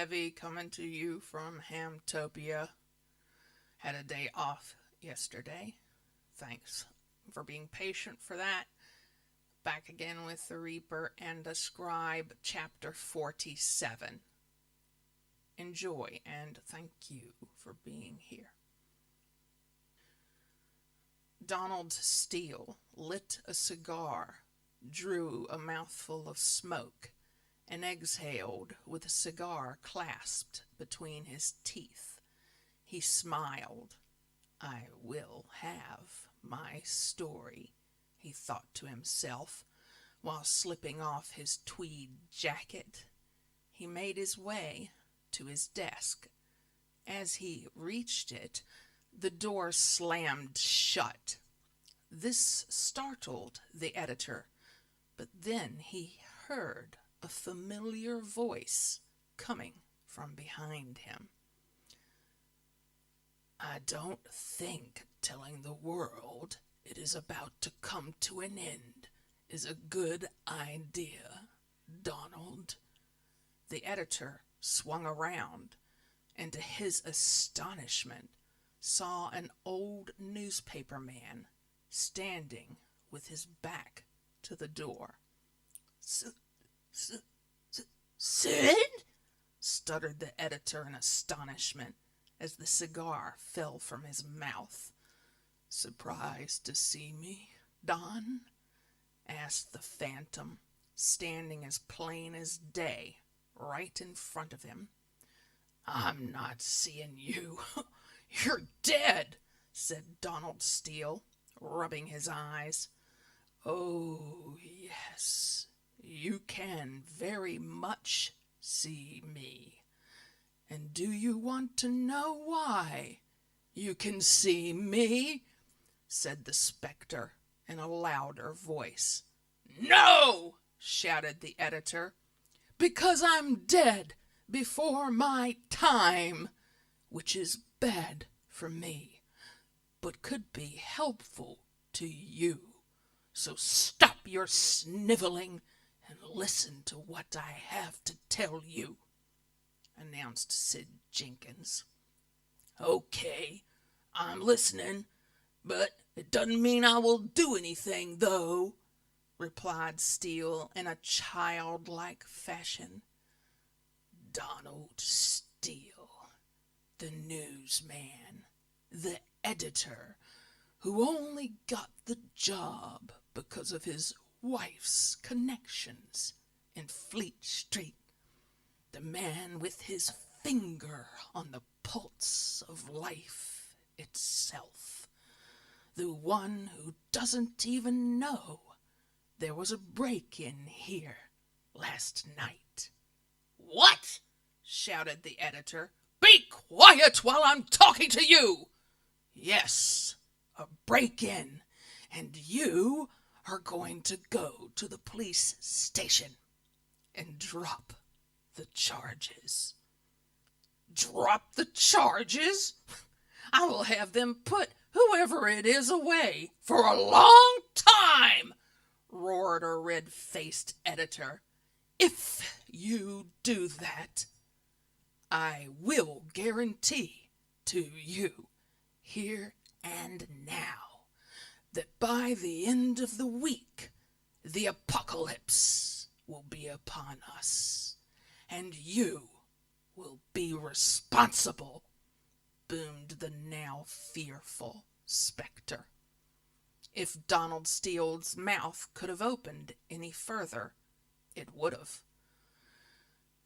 Heavy coming to you from Hamtopia. Had a day off yesterday. Thanks for being patient for that. Back again with the Reaper and the Scribe, chapter 47. Enjoy and thank you for being here. Donald Steele lit a cigar, drew a mouthful of smoke, and exhaled with a cigar clasped between his teeth. He smiled. I will have my story, he thought to himself, while slipping off his tweed jacket. He made his way to his desk. As he reached it, the door slammed shut. This startled the editor, but then he heard a familiar voice coming from behind him. I don't think telling the world it is about to come to an end is a good idea, Donald. The editor swung around, and to his astonishment saw an old newspaper man standing with his back to the door. Sid? Stuttered the editor in astonishment as the cigar fell from his mouth. Surprised to see me, Don? Asked the phantom, standing as plain as day right in front of him. I'm not seeing you. You're dead, said Donald Steele, rubbing his eyes. Oh, yes, you can very much see me. And do you want to know why you can see me? Said the specter in a louder voice. No, shouted the editor, because I'm dead before my time, which is bad for me, but could be helpful to you. So stop your sniveling and listen to what I have to tell you, announced Sid Jenkins. Okay, I'm listening, but it doesn't mean I will do anything, though, replied Steele in a childlike fashion. Donald Steele, the newsman, the editor, who only got the job because of his wife's connections in Fleet Street, the man with his finger on the pulse of life itself, the one who doesn't even know there was a break-in here last night. What? Shouted the editor. Be quiet while I'm talking to you. Yes, a break-in, and you are going to go to the police station and drop the charges. Drop the charges? I will have them put whoever it is away for a long time, roared a red-faced editor. If you do that, I will guarantee to you, here and now, that by the end of the week, the apocalypse will be upon us, and you will be responsible, boomed the now fearful specter. If Donald Steele's mouth could have opened any further, it would have.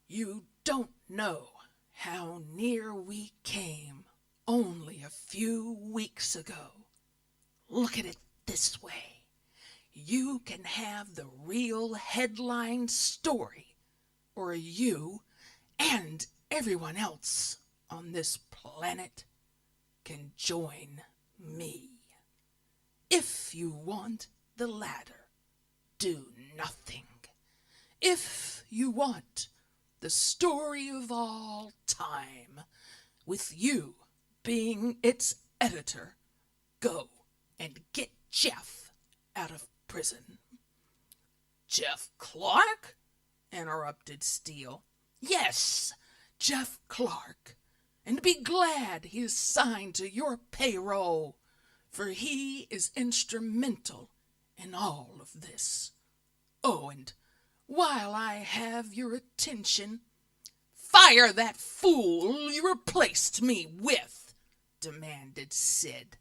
You don't know how near we came only a few weeks ago. Look at it this way. You can have the real headline story, or you and everyone else on this planet can join me. If you want the latter, do nothing. If you want the story of all time, with you being its editor, go and get Jeff out of prison. Jeff Clark? Interrupted Steele. Yes, Jeff Clark, and be glad he is signed to your payroll, for he is instrumental in all of this. Oh, and while I have your attention, fire that fool you replaced me with, demanded Sid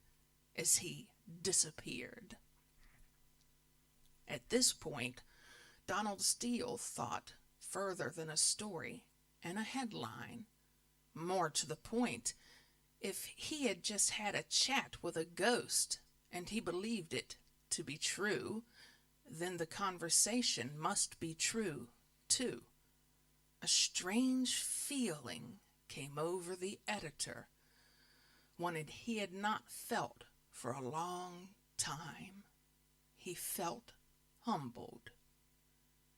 as he disappeared. At this point, Donald Steele thought further than a story and a headline. More to the point, if he had just had a chat with a ghost and he believed it to be true, then the conversation must be true too. A strange feeling came over the editor, one he had not felt for a long time. He felt humbled.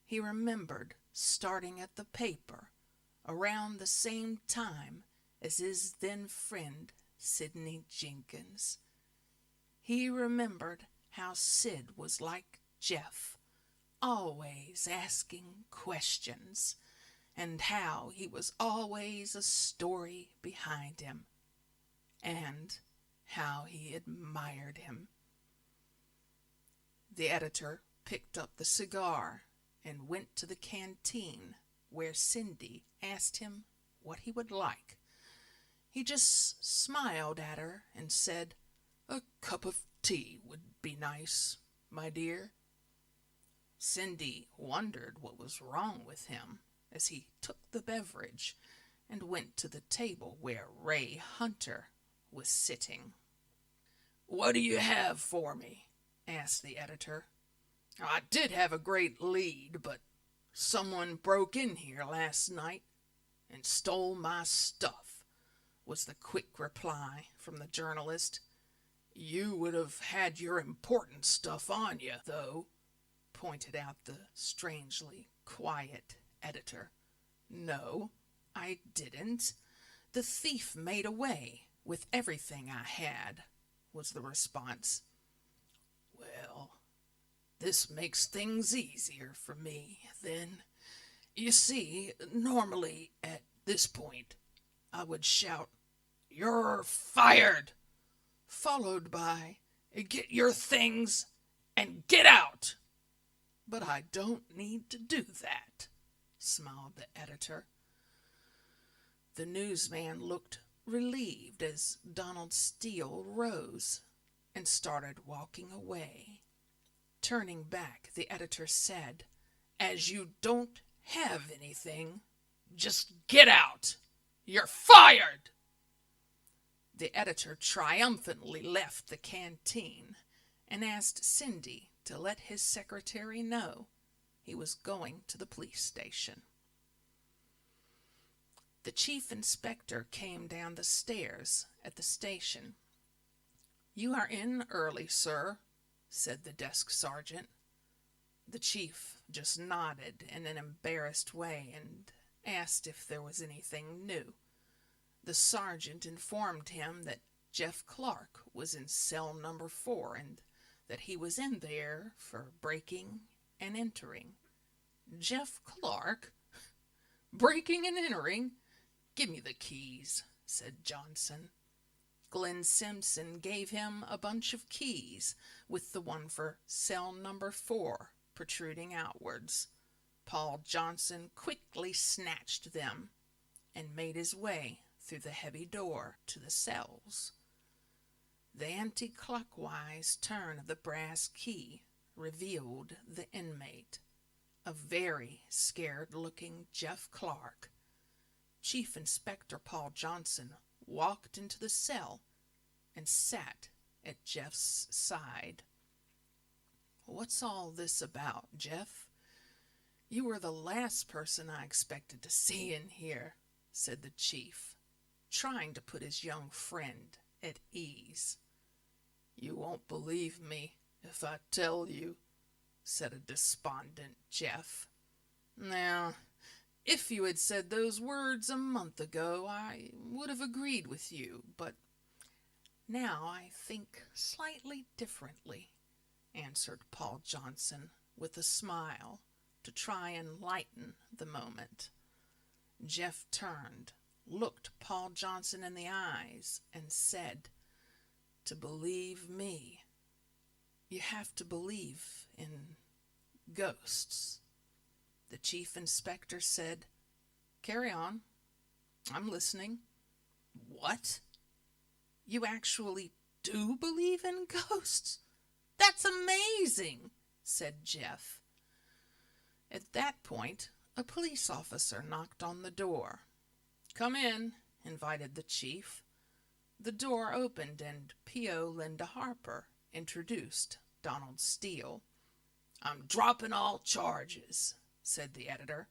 He remembered starting at the paper around the same time as his then friend Sidney Jenkins. He remembered how Sid was like Jeff, always asking questions, and how he was always a story behind him, and how he admired him. The editor picked up the cigar and went to the canteen where Cindy asked him what he would like. He just smiled at her and said, "A cup of tea would be nice, my dear." Cindy wondered what was wrong with him as he took the beverage and went to the table where Ray Hunter was sitting. "What do you have for me?" asked the editor. "I did have a great lead, but someone broke in here last night and stole my stuff," was the quick reply from the journalist. "You would have had your important stuff on you, though," pointed out the strangely quiet editor. "No, I didn't. The thief made away with everything I had," was the response. "Well, this makes things easier for me, then. You see, normally at this point, I would shout, 'You're fired!' followed by, 'Get your things and get out!' But I don't need to do that," smiled the editor. The newsman looked relieved as Donald Steele rose and started walking away. Turning back, the editor said, "As you don't have anything, just get out. You're fired!" The editor triumphantly left the canteen and asked Cindy to let his secretary know he was going to the police station. The chief inspector came down the stairs at the station. "You are in early, sir," said the desk sergeant. The chief just nodded in an embarrassed way and asked if there was anything new. The sergeant informed him that Jeff Clark was in cell number 4 and that he was in there for breaking and entering. "Jeff Clark? Breaking and entering? Give me the keys," said Johnson. Glenn Simpson gave him a bunch of keys, with the one for cell number 4 protruding outwards. Paul Johnson quickly snatched them and made his way through the heavy door to the cells. The anti-clockwise turn of the brass key revealed the inmate, a very scared-looking Jeff Clark. Chief Inspector Paul Johnson walked into the cell and sat at Jeff's side. "What's all this about, Jeff? You were the last person I expected to see in here," said the chief, trying to put his young friend at ease. "You won't believe me if I tell you," said a despondent Jeff. "Now, if you had said those words a month ago, I would have agreed with you, but now I think slightly differently," answered Paul Johnson with a smile to try and lighten the moment. Jeff turned, looked Paul Johnson in the eyes, and said, "To believe me, you have to believe in ghosts." The chief inspector said, "Carry on. I'm listening." "What? You actually do believe in ghosts? That's amazing," said Jeff. At that point, a police officer knocked on the door. "Come in," invited the chief. The door opened and P.O. Linda Harper introduced Donald Steele. "I'm dropping all charges," said the editor.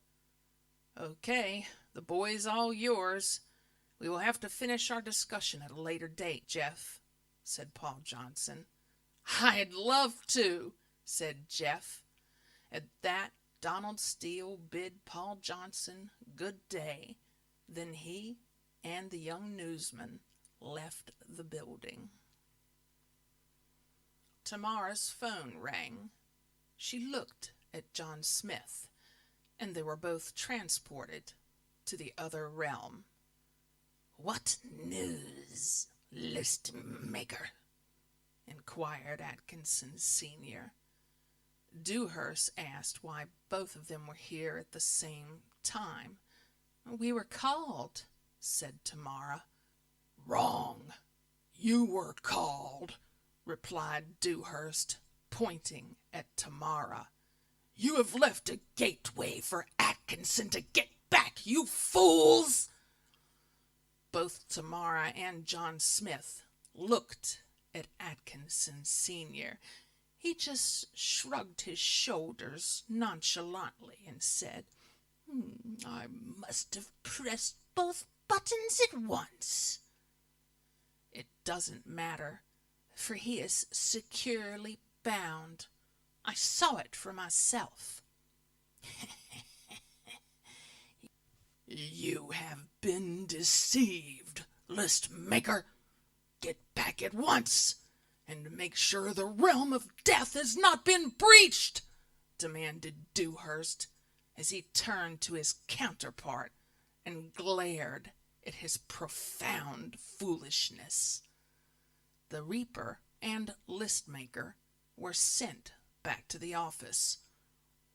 "Okay, the boy's all yours. We will have to finish our discussion at a later date, Jeff," said Paul Johnson. "I'd love to," said Jeff. At that, Donald Steele bid Paul Johnson good day. Then he and the young newsman left the building. Tamara's phone rang. She looked at John Smith, and they were both transported to the other realm. "What news, list maker?" inquired Atkinson Sr. Dewhurst asked why both of them were here at the same time. "We were called," said Tamara. "Wrong. You were called," replied Dewhurst, pointing at Tamara. "You have left a gateway for Atkinson to get back, you fools!" Both Tamara and John Smith looked at Atkinson Sr. He just shrugged his shoulders nonchalantly and said, "I must have pressed both buttons at once." "It doesn't matter, for he is securely bound. I saw it for myself." "You have been deceived, list maker. Get back at once and make sure the realm of death has not been breached," demanded Dewhurst as he turned to his counterpart and glared at his profound foolishness. The Reaper and listmaker were sent back to the office.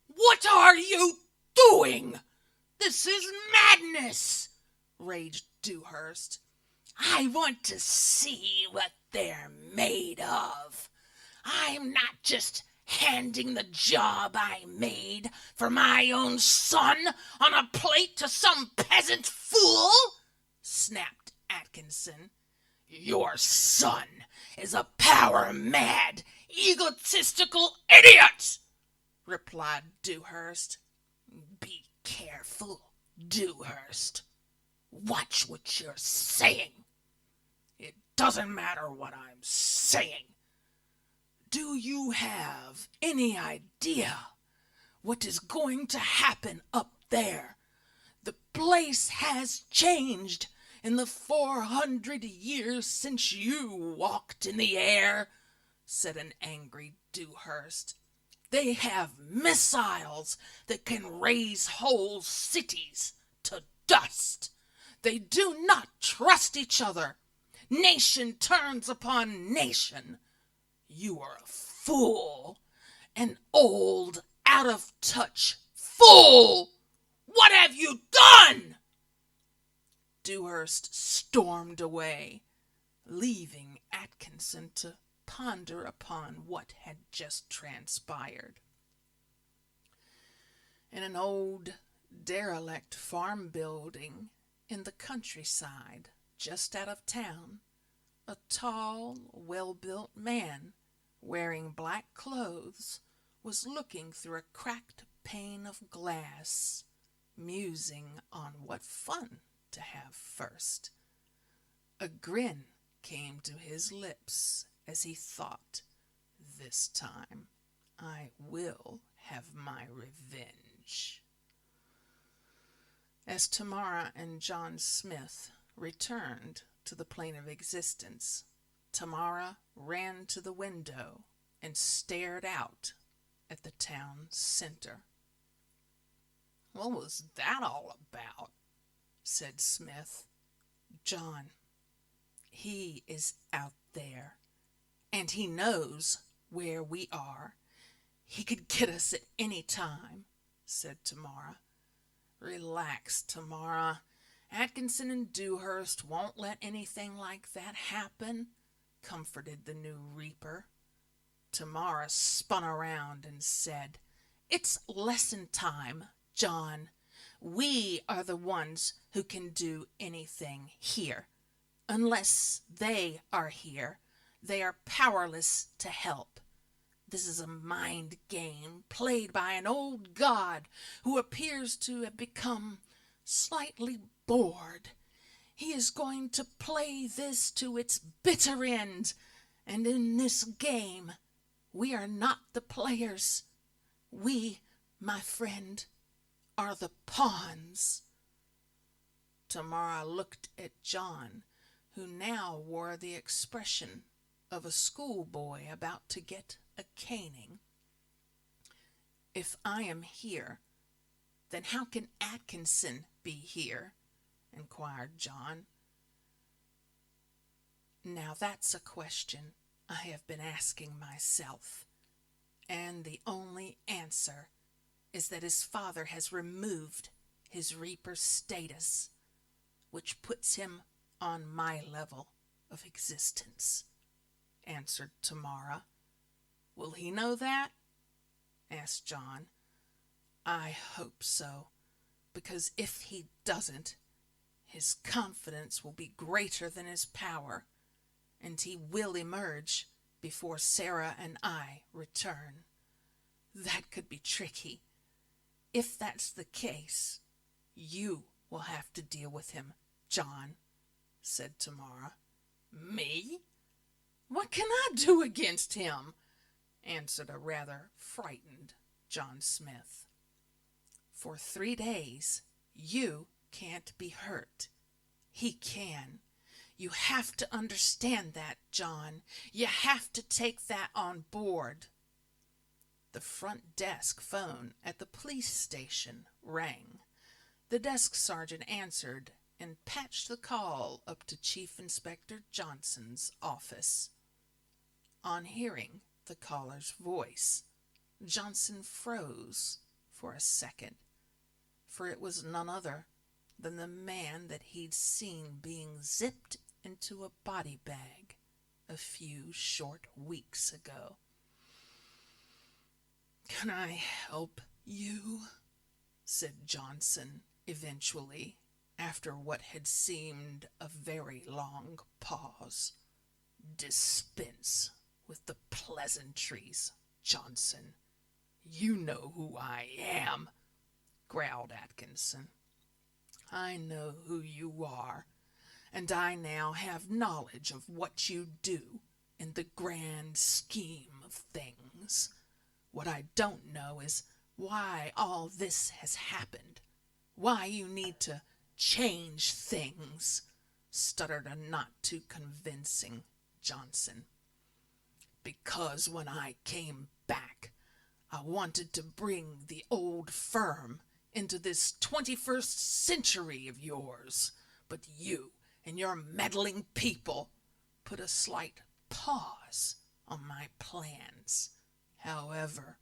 "What are you doing? This is madness!" raged Dewhurst. "I want to see what they're made of. I'm not just handing the job I made for my own son on a plate to some peasant fool," snapped Atkinson. "Your son is a power-mad, egotistical idiot," replied Dewhurst. "Be careful, Dewhurst. Watch what you're saying." "It doesn't matter what I'm saying. Do you have any idea what is going to happen up there? The place has changed in the 400 years since you walked in the air," said an angry Dewhurst. "They have missiles that can raise whole cities to dust. They do not trust each other. Nation turns upon nation. You are a fool, an old, out-of-touch fool. What have you done?" Dewhurst stormed away, leaving Atkinson to ponder upon what had just transpired. In an old, derelict farm building in the countryside, just out of town, a tall, well-built man wearing black clothes was looking through a cracked pane of glass, musing on what fun to have first. A grin came to his lips as he thought, "This time I will have my revenge." As Tamara and John Smith returned to the plane of existence, Tamara ran to the window and stared out at the town center. "What was that all about?" said Smith. "John, he is out there, and he knows where we are. He could get us at any time," said Tamara. "Relax, Tamara. Atkinson and Dewhurst won't let anything like that happen," comforted the new reaper. Tamara spun around and said, "It's lesson time, John. We are the ones who can do anything here. Unless they are here, they are powerless to help. This is a mind game played by an old god who appears to have become slightly bored. He is going to play this to its bitter end, and in this game, we are not the players. We, my friend, are the pawns." Tamara looked at John, who now wore the expression of a schoolboy about to get a caning. "If I am here, then how can Atkinson be here?" inquired John. "Now that's a question I have been asking myself, and the only answer is that his father has removed his reaper status, which puts him on my level of existence," answered Tamara. "Will he know that?" asked John. "I hope so, because if he doesn't, his confidence will be greater than his power, and he will emerge before Sarah and I return. That could be tricky. If that's the case, you will have to deal with him, John," said Tamara. "Me? What can I do against him?" answered a rather frightened John Smith. "For 3 days, you can't be hurt. He can. You have to understand that, John. You have to take that on board." The front desk phone at the police station rang. The desk sergeant answered and patched the call up to Chief Inspector Johnson's office. On hearing the caller's voice, Johnson froze for a second, for it was none other than the man that he'd seen being zipped into a body bag a few short weeks ago. "Can I help you?" said Johnson eventually, after what had seemed a very long pause. "Dispense with the pleasantries, Johnson. You know who I am," growled Atkinson. "I know who you are, and I now have knowledge of what you do in the grand scheme of things. What I don't know is why all this has happened, why you need to change things," stuttered a not too convincing Johnson. "Because when I came back, I wanted to bring the old firm into this 21st century of yours, but you and your meddling people put a slight pause on my plans. However,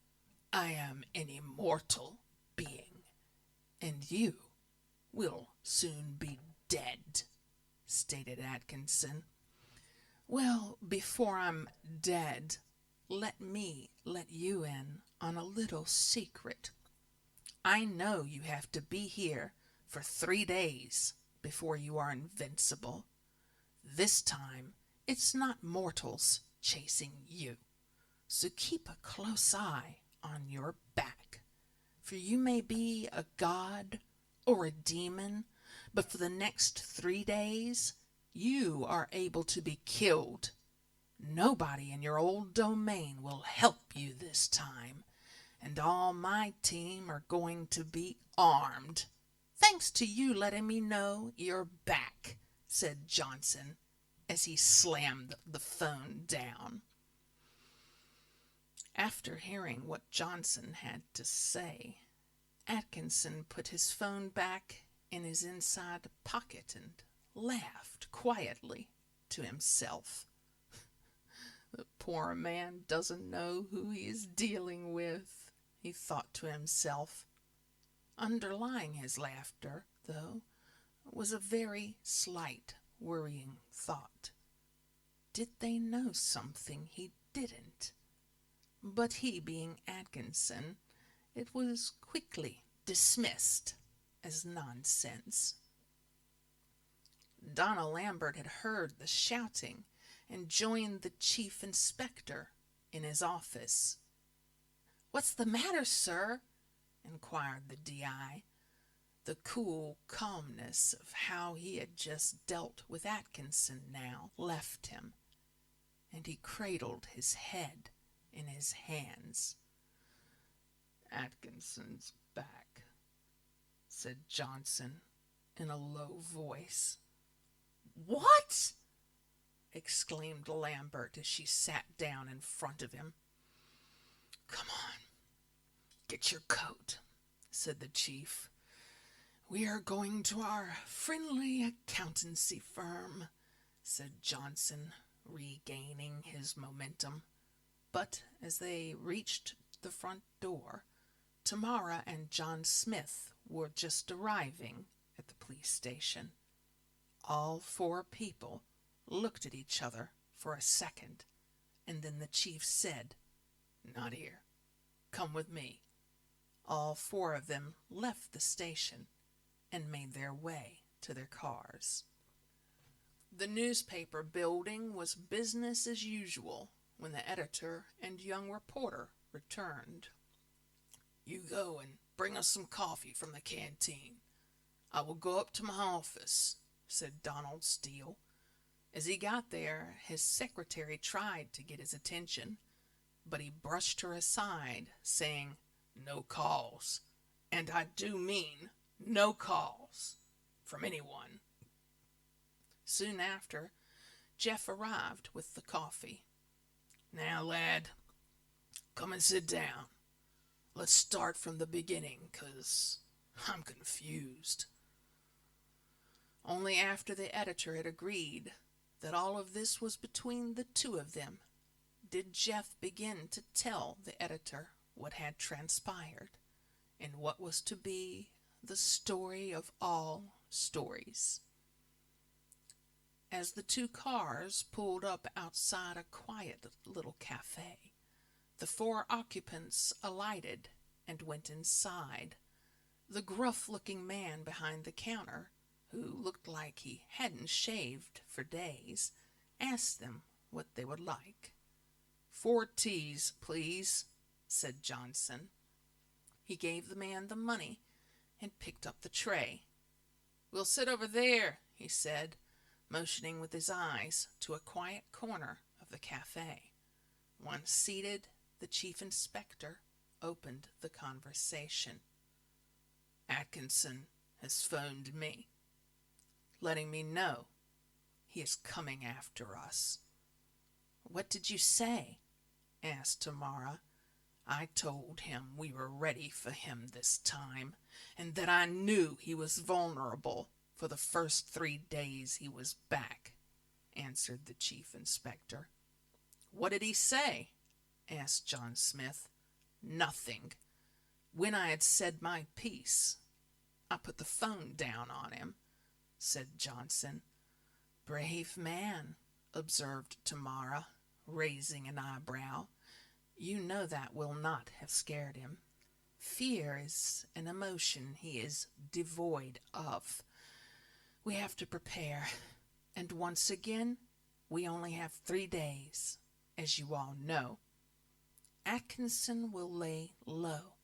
I am an immortal being, and you will soon be dead," stated Atkinson. "Well, before I'm dead, let me let you in on a little secret. I know you have to be here for 3 days before you are invincible. This time, it's not mortals chasing you, so keep a close eye on your back, for you may be a god or a demon, but for the next 3 days, you are able to be killed. Nobody in your old domain will help you this time, and all my team are going to be armed. Thanks to you letting me know you're back," said Johnson as he slammed the phone down. After hearing what Johnson had to say, Atkinson put his phone back in his inside pocket and laughed quietly to himself. The poor man doesn't know who he is dealing with, he thought to himself. Underlying his laughter, though, was a very slight, worrying thought. Did they know something he didn't? But he being Atkinson, it was quickly dismissed as nonsense. Donna Lambert had heard the shouting and joined the chief inspector in his office. "What's the matter, sir?" inquired the D.I. The cool calmness of how he had just dealt with Atkinson now left him, and he cradled his head in his hands. "Atkinson's back," said Johnson in a low voice. "What?" exclaimed Lambert as she sat down in front of him. "Come on, get your coat," said the chief. "We are going to our friendly accountancy firm," said Johnson, regaining his momentum. But as they reached the front door, Tamara and John Smith were just arriving at the police station. All four people looked at each other for a second, and then the chief said, "Not here. Come with me." All four of them left the station and made their way to their cars. The newspaper building was business as usual when the editor and young reporter returned. "You go and bring us some coffee from the canteen. I will go up to my office," said Donald Steele. As he got there, his secretary tried to get his attention, but he brushed her aside, saying, "No calls, and I do mean no calls, from anyone." Soon after, Jeff arrived with the coffee. "Now, lad, come and sit down. Let's start from the beginning, 'cause I'm confused." Only after the editor had agreed that all of this was between the two of them did Jeff begin to tell the editor what had transpired and what was to be the story of all stories. As the two cars pulled up outside a quiet little cafe, the four occupants alighted and went inside. The gruff-looking man behind the counter, who looked like he hadn't shaved for days, asked them what they would like. "4 teas, please," said Johnson. He gave the man the money and picked up the tray. "We'll sit over there," he said, motioning with his eyes to a quiet corner of the cafe. Once seated, the chief inspector opened the conversation. "Atkinson has phoned me, letting me know he is coming after us." "What did you say?" asked Tamara. "I told him we were ready for him this time, and that I knew he was vulnerable for the first 3 days he was back," answered the chief inspector. "What did he say?" asked John Smith. "Nothing. When I had said my piece, I put the phone down on him," said Johnson. "Brave man," observed Tamara, raising an eyebrow. "You know that will not have scared him. Fear is an emotion he is devoid of. We have to prepare, and once again, we only have 3 days, as you all know. Atkinson will lay low,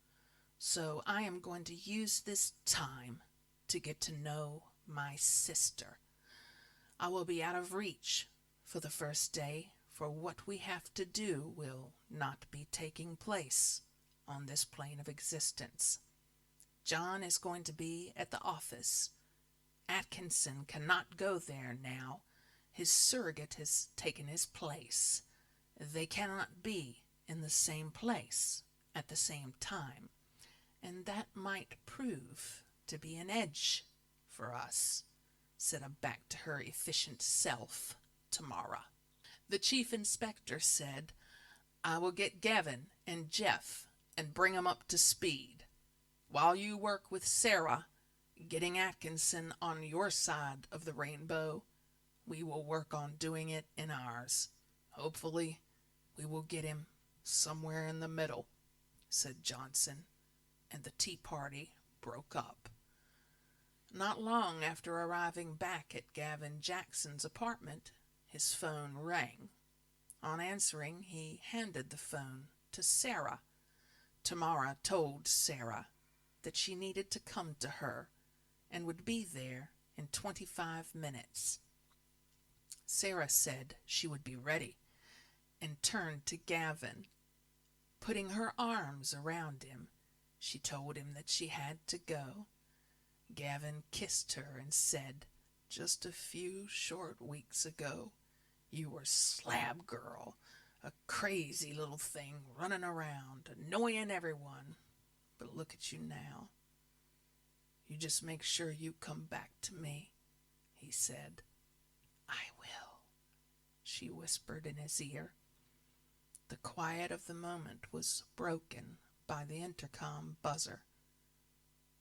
so I am going to use this time to get to know my sister. I will be out of reach for the first day, for what we have to do will not be taking place on this plane of existence. John is going to be at the office. Atkinson cannot go there now. His surrogate has taken his place. They cannot be in the same place at the same time, and that might prove to be an edge for us, said a back-to-her-efficient self, Tamara. The chief inspector said, I will get Gavin and Jeff and bring 'em up to speed. While you work with Sarah, getting Atkinson on your side of the rainbow, we will work on doing it in ours. Hopefully, we will get him somewhere in the middle, said Johnson, and the tea party broke up. Not long after arriving back at Gavin Jackson's apartment, his phone rang. On answering, he handed the phone to Sarah. Tamara told Sarah that she needed to come to her and would be there in 25 minutes. Sarah said she would be ready and turned to Gavin. Putting her arms around him, she told him that she had to go. Gavin kissed her and said, just a few short weeks ago, you were Slab Girl, a crazy little thing running around, annoying everyone. But look at you now. You just make sure you come back to me, he said. I will, she whispered in his ear. The quiet of the moment was broken by the intercom buzzer.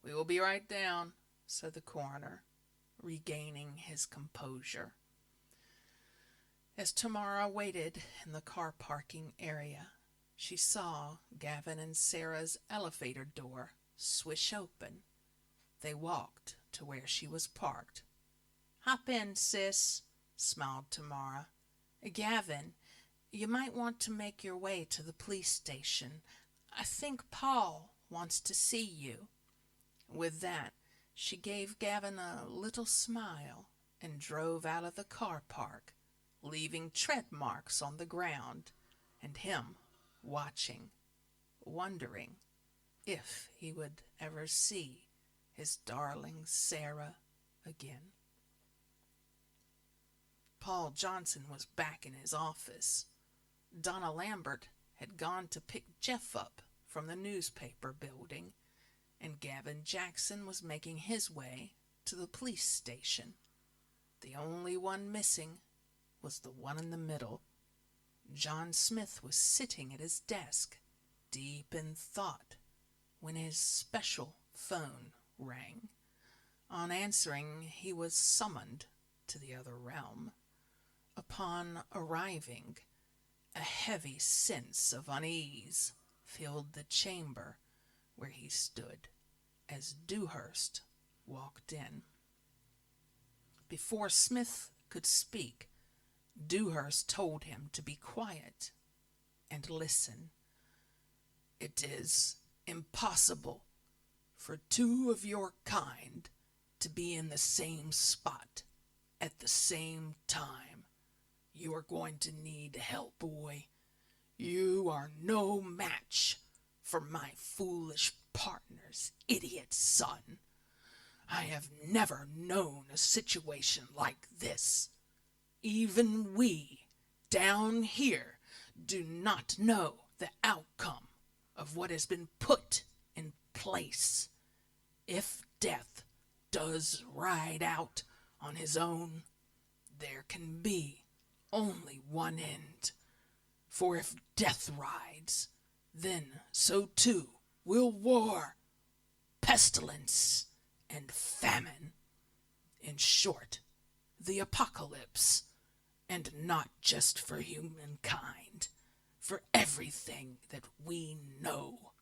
We will be right down, said the coroner, regaining his composure. As Tamara waited in the car parking area, she saw Gavin and Sarah's elevator door swish open. They walked to where she was parked. Hop in, sis, smiled Tamara. Gavin, you might want to make your way to the police station. I think Paul wants to see you. With that, she gave Gavin a little smile and drove out of the car park, leaving tread marks on the ground and him watching, wondering if he would ever see his darling Sarah again. Paul Johnson was back in his office. Donna Lambert had gone to pick Jeff up from the newspaper building, and Gavin Jackson was making his way to the police station. The only one missing was the one in the middle. John Smith was sitting at his desk, deep in thought, when his special phone rang. On answering, he was summoned to the other realm. Upon arriving, a heavy sense of unease filled the chamber where he stood as Dewhurst walked in. Before Smith could speak, Dewhurst told him to be quiet and listen. It is impossible for two of your kind to be in the same spot at the same time. You are going to need help, boy. You are no match for my foolish partner's idiot son. I have never known a situation like this. Even we, down here, do not know the outcome of what has been put in place. If death does ride out on his own, there can be only one end. For if death rides, then so too will war, pestilence, and famine. In short, the apocalypse, and not just for humankind, for everything that we know.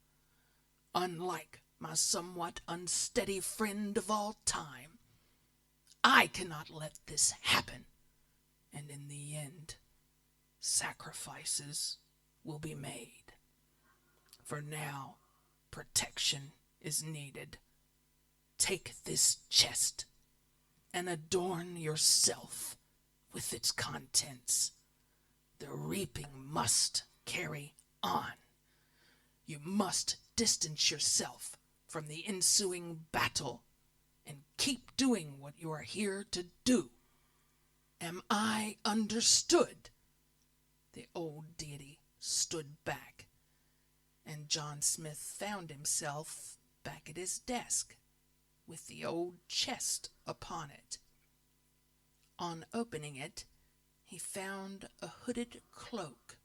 Unlike my somewhat unsteady friend of all time, I cannot let this happen, and in the end, sacrifices will be made. For now, protection is needed. Take this chest and adorn yourself with its contents. The reaping must carry on. You must distance yourself from the ensuing battle and keep doing what you are here to do. Am I understood? The old deity stood back, and John Smith found himself back at his desk, with the old chest upon it. On opening it, he found a hooded cloak,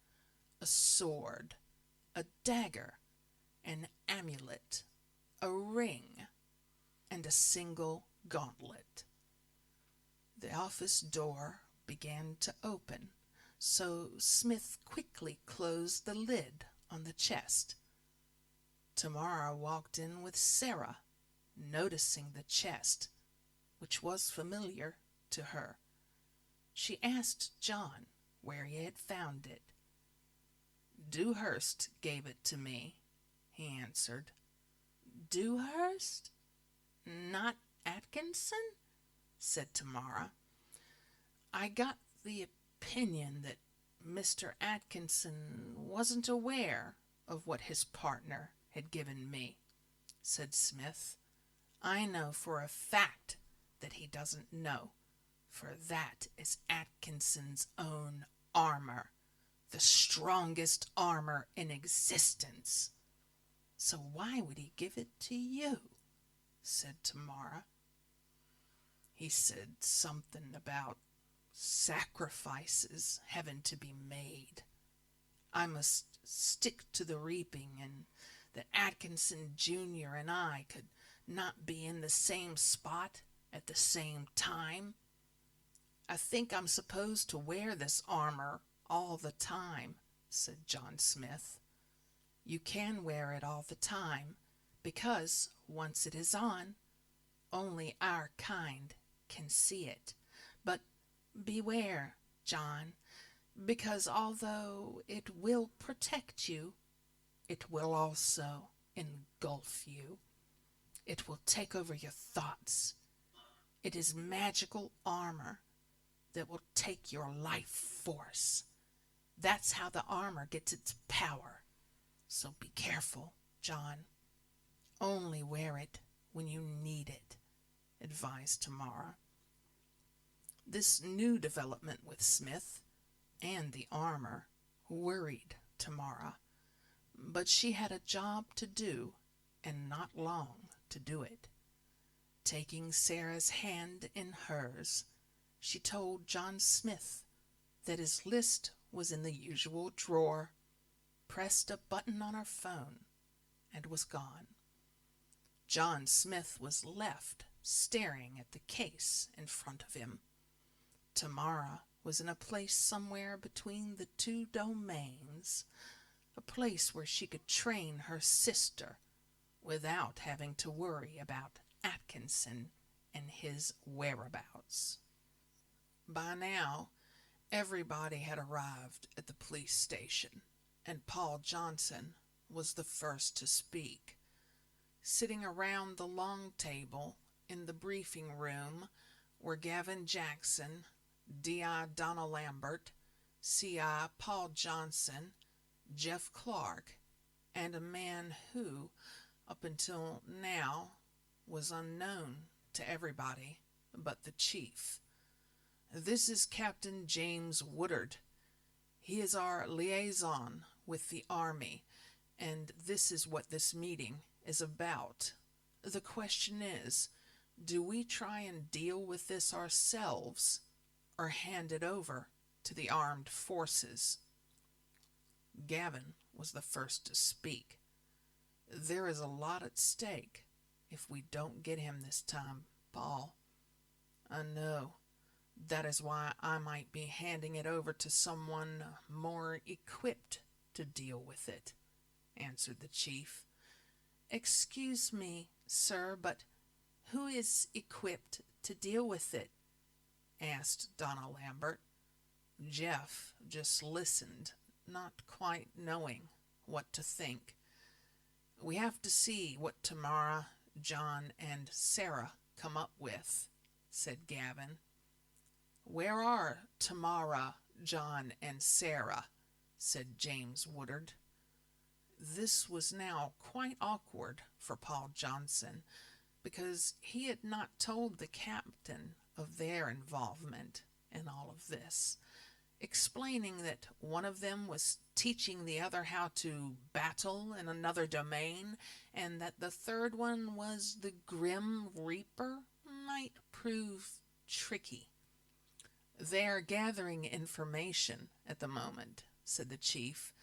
a sword, a dagger, an amulet, a ring, and a single gauntlet. The office door began to open, so Smith quickly closed the lid on the chest. Tamara walked in with Sarah, noticing the chest, which was familiar to her. She asked John where he had found it. "Dewhurst gave it to me," he answered. "Dewhurst? Not Atkinson?" said Tamara. "I got the opinion that Mr. Atkinson wasn't aware of what his partner had given me," said Smith. "I know for a fact that he doesn't know, for that is Atkinson's own armor, the strongest armor in existence. So why would he give it to you?" said Tamara. "He said something about sacrifices having to be made. I must stick to the reaping, and that Atkinson Jr. and I could not be in the same spot at the same time. I think I'm supposed to wear this armor all the time," said John Smith. "You can wear it all the time, because once it is on, only our kind can see it. But beware, John, because although it will protect you, it will also engulf you. It will take over your thoughts. It is magical armor that will take your life force. That's how the armor gets its power. So be careful, John. Only wear it when you need it," advised Tamara. This new development with Smith and the armor worried Tamara, but she had a job to do and not long to do it. Taking Sarah's hand in hers, she told John Smith that his list was in the usual drawer, pressed a button on her phone, and was gone. John Smith was left staring at the case in front of him. Tamara was in a place somewhere between the two domains, a place where she could train her sister without having to worry about Atkinson and his whereabouts. By now, everybody had arrived at the police station, and Paul Johnson was the first to speak. Sitting around the long table in the briefing room were Gavin Jackson, D.I. Donna Lambert, C.I. Paul Johnson, Jeff Clark, and a man who, up until now, was unknown to everybody but the chief. "This is Captain James Woodard. He is our liaison with the Army, and this is what this meeting is about. The question is, do we try and deal with this ourselves or hand it over to the armed forces?" Gavin was the first to speak. "There is a lot at stake if we don't get him this time, Paul. I know. That is why I might be handing it over to someone more equipped to deal with it," answered the chief. "Excuse me, sir, but who is equipped to deal with it?" asked Donna Lambert. Jeff just listened, not quite knowing what to think. "We have to see what Tamara, John, and Sarah come up with," said Gavin. "Where are Tamara, John, and Sarah?" said James Woodard. This was now quite awkward for Paul Johnson, because he had not told the captain of their involvement in all of this, explaining that one of them was teaching the other how to battle in another domain, and that the third one was the Grim Reaper, might prove tricky. "They're gathering information at the moment," said the chief,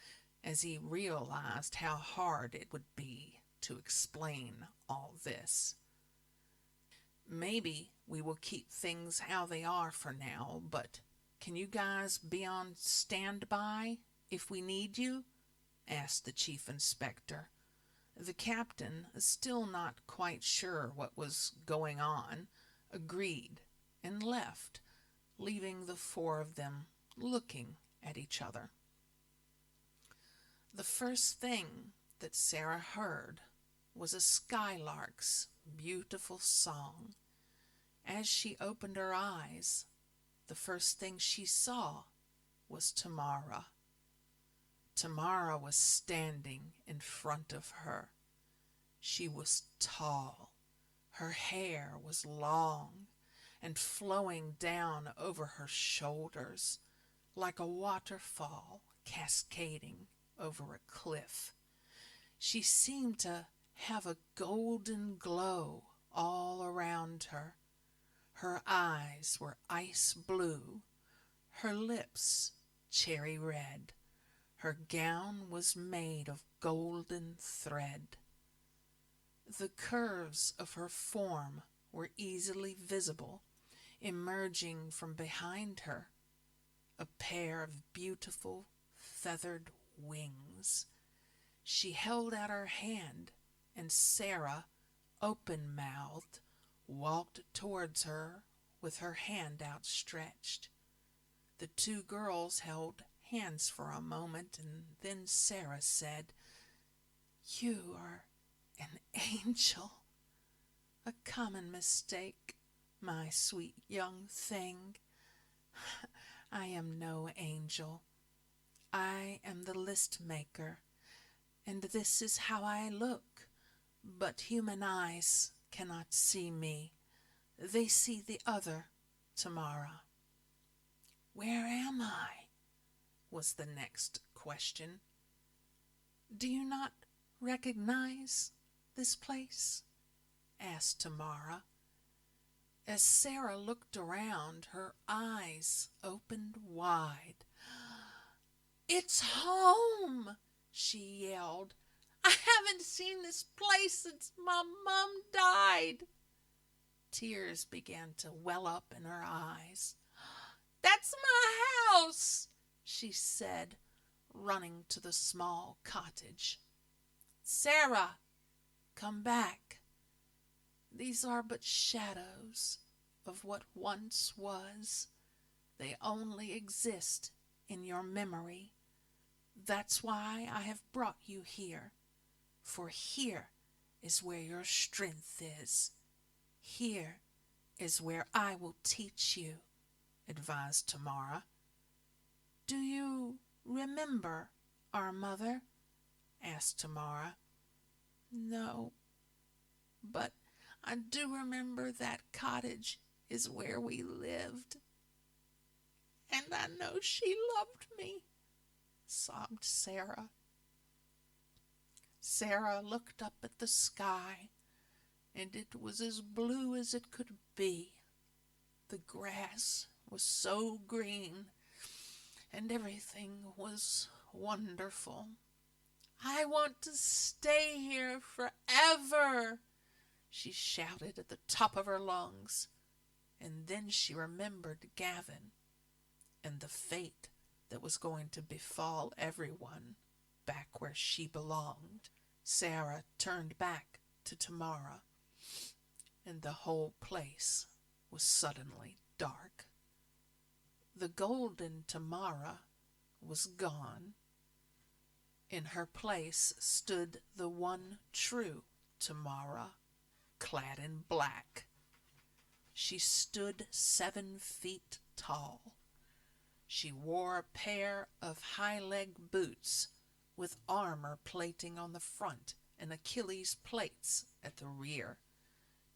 as he realized how hard it would be to explain all this. "Maybe we will keep things how they are for now, but can you guys be on standby if we need you?" asked the chief inspector. The captain, still not quite sure what was going on, agreed and left, leaving the four of them looking at each other. The first thing that Sarah heard was a skylark's beautiful song. As she opened her eyes, the first thing she saw was Tamara. Tamara was standing in front of her. She was tall. Her hair was long and flowing down over her shoulders like a waterfall cascading over a cliff. She seemed to have a golden glow all around her. Her eyes were ice blue, her lips cherry red. Her gown was made of golden thread. The curves of her form were easily visible, emerging from behind her, a pair of beautiful feathered wings. She held out her hand, and Sarah, open-mouthed, walked towards her with her hand outstretched. The two girls held hands for a moment, and then Sarah said, "You are an angel." "A common mistake, my sweet young thing. I am no angel. I am the list maker, and this is how I look. But human eyes cannot see me. They see the other Tamara." "Where am I?" was the next question. "Do you not recognize this place?" asked Tamara. As Sarah looked around, her eyes opened wide. "It's home!" she yelled. "I haven't seen this place since my mom died." Tears began to well up in her eyes. "That's my house," she said, running to the small cottage. "Sarah, come back. These are but shadows of what once was. They only exist in your memory. That's why I have brought you here, for here is where your strength is. Here is where I will teach you," advised Tamara. "Do you remember our mother?" asked Tamara. "No, but I do remember that cottage is where we lived. And I know she loved me," sobbed Sarah. Sarah looked up at the sky, and it was as blue as it could be. The grass was so green, and everything was wonderful. "I want to stay here forever," she shouted at the top of her lungs. And then she remembered Gavin and the fate that was going to befall everyone back where she belonged. Sarah turned back to Tamara, and the whole place was suddenly dark. The golden Tamara was gone. In her place stood the one true Tamara, clad in black. She stood 7 feet tall. She wore a pair of high-leg boots with armor plating on the front and Achilles plates at the rear,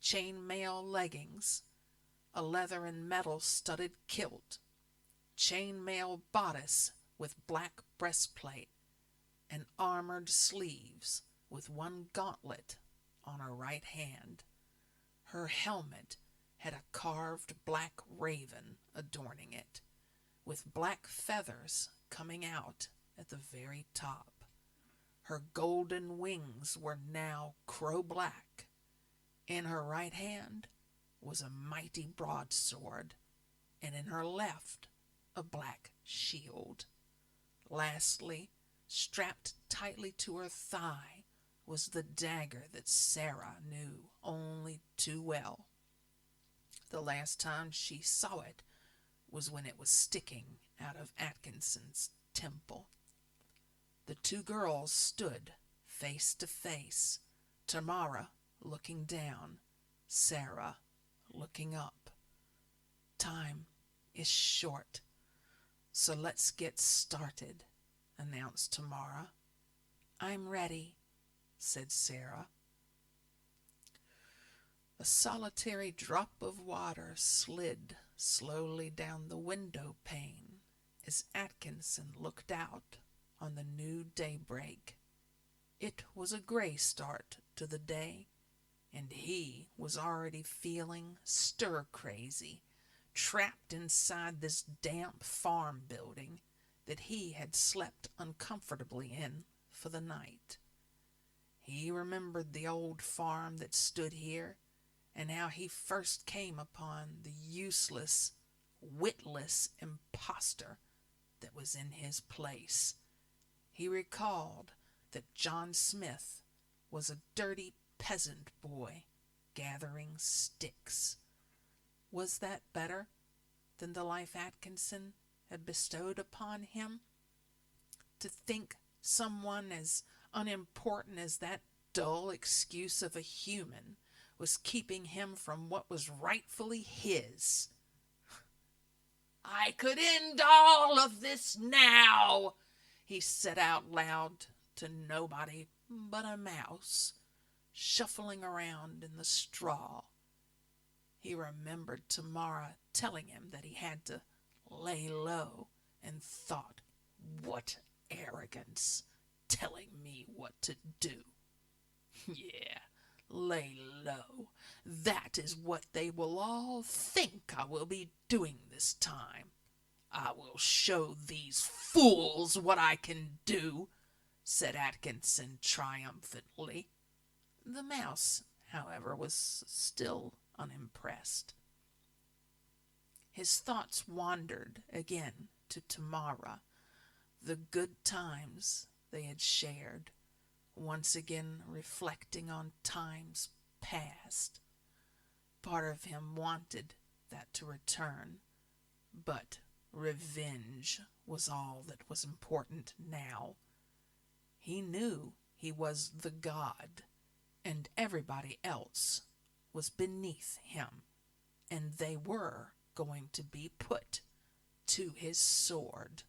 chainmail leggings, a leather and metal studded kilt, chainmail bodice with black breastplate, armored sleeves with one gauntlet on her right hand. Her helmet had a carved black raven adorning it, with black feathers coming out at the very top. Her golden wings were now crow-black. In her right hand was a mighty broadsword, and in her left a black shield. Lastly, strapped tightly to her thigh, was the dagger that Sarah knew only too well. The last time she saw it was when it was sticking out of Atkinson's temple. The two girls stood face to face, Tamara looking down, Sarah looking up. Time is short, so let's get started, announced Tamara. I'm ready, said Sarah. A solitary drop of water slid slowly down the window pane as Atkinson looked out on the new daybreak. It was a gray start to the day, and he was already feeling stir-crazy, trapped inside this damp farm building that he had slept uncomfortably in for the night. He remembered the old farm that stood here, and how he first came upon the useless, witless impostor that was in his place. He recalled that John Smith was a dirty peasant boy gathering sticks. Was that better than the life Atkinson had bestowed upon him? To think someone as unimportant as that dull excuse of a human was keeping him from what was rightfully his. I could end all of this now, he said out loud to nobody but a mouse, shuffling around in the straw. He remembered Tamara telling him that he had to lay low, and thought, what arrogance, telling me what to do. Yeah, lay low. That is what they will all think I will be doing this time. I will show these fools what I can do, said Atkinson triumphantly. The mouse, however, was still unimpressed. His thoughts wandered again to Tamara, the good times they had shared, once again reflecting on times past. Part of him wanted that to return, but revenge was all that was important now. He knew he was the god, and everybody else was beneath him, and they were going to be put to his sword.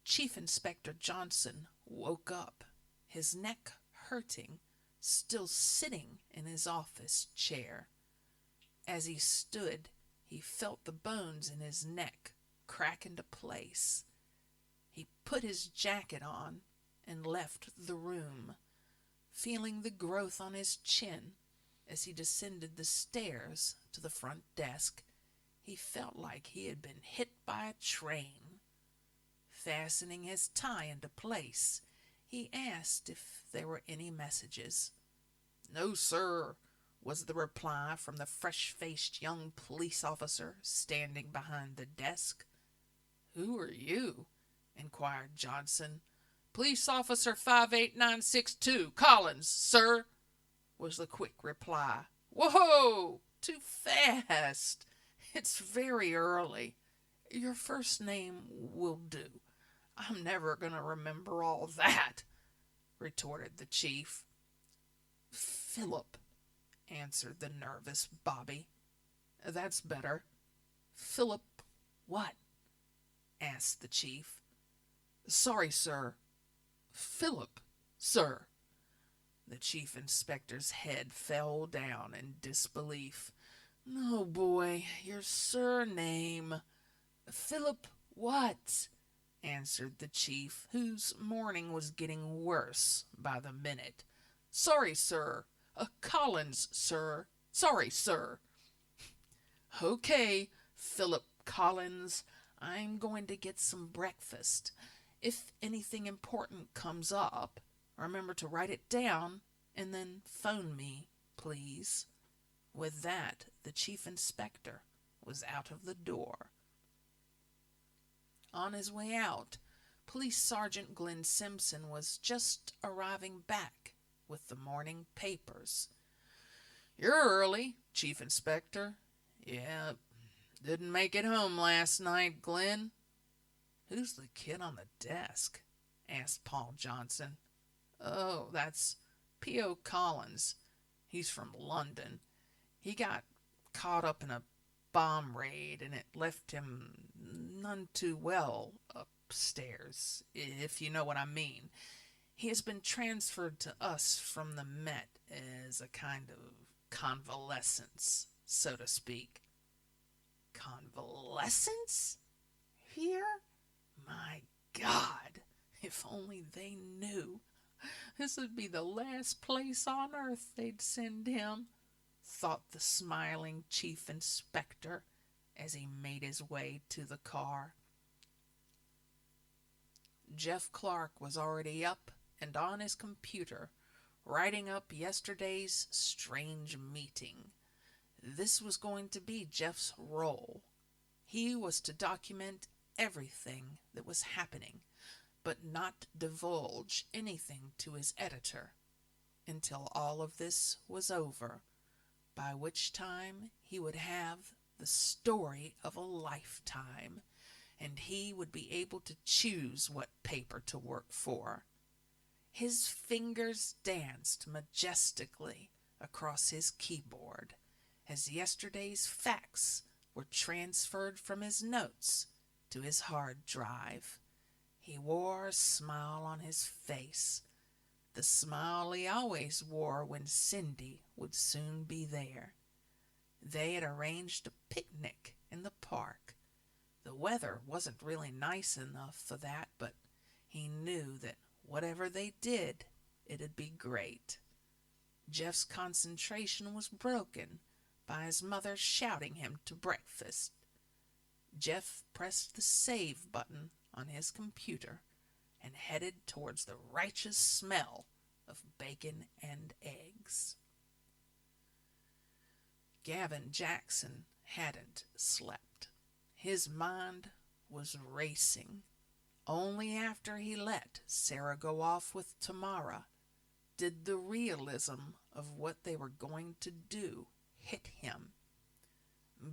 Chief Inspector Johnson woke up, his neck hurting, still sitting in his office chair. As he stood, he felt the bones in his neck crack into place. He put his jacket on and left the room, feeling the growth on his chin. As he descended the stairs to the front desk, he felt like he had been hit by a train. Fastening his tie into place, he asked if there were any messages. No, sir, was the reply from the fresh-faced young police officer standing behind the desk. Who are you? Inquired Johnson. Police Officer 58962, Collins, sir, was the quick reply. Whoa! Too fast. It's very early. Your first name will do. I'm never going to remember all that, retorted the chief. Philip, answered the nervous Bobby. That's better. Philip what? Asked the chief. Sorry, sir. Philip, sir. The chief inspector's head fell down in disbelief. No, boy, your surname. Philip what? answered the chief, whose morning was getting worse by the minute. Sorry, sir. Collins, sir. Sorry, sir. Okay, Philip Collins. I'm going to get some breakfast. If anything important comes up, remember to write it down and then phone me, please. With that, the chief inspector was out of the door. On his way out, Police Sergeant Glenn Simpson was just arriving back with the morning papers. You're early, Chief Inspector. Yeah, didn't make it home last night, Glenn. Who's the kid on the desk? Asked Paul Johnson. Oh, that's P.O. Collins. He's from London. He got caught up in a bomb raid and it left him none too well upstairs, if you know what I mean. He has been transferred to us from the Met as a kind of convalescence, so to speak. Convalescence? Here? My God, if only they knew. This would be the last place on earth they'd send him, thought the smiling chief inspector as he made his way to the car. Jeff Clark was already up and on his computer, writing up yesterday's strange meeting. This was going to be Jeff's role. He was to document everything that was happening, but not divulge anything to his editor until all of this was over, by which time he would have the story of a lifetime, and he would be able to choose what paper to work for. His fingers danced majestically across his keyboard as yesterday's facts were transferred from his notes to his hard drive. He wore a smile on his face, the smile he always wore when Cindy would soon be there. They had arranged a picnic in the park. The weather wasn't really nice enough for that, but he knew that whatever they did, it'd be great. Jeff's concentration was broken by his mother shouting him to breakfast. Jeff pressed the save button on his computer and headed towards the righteous smell of bacon and eggs. Gavin Jackson hadn't slept. His mind was racing. Only after he let Sarah go off with Tamara did the realism of what they were going to do hit him.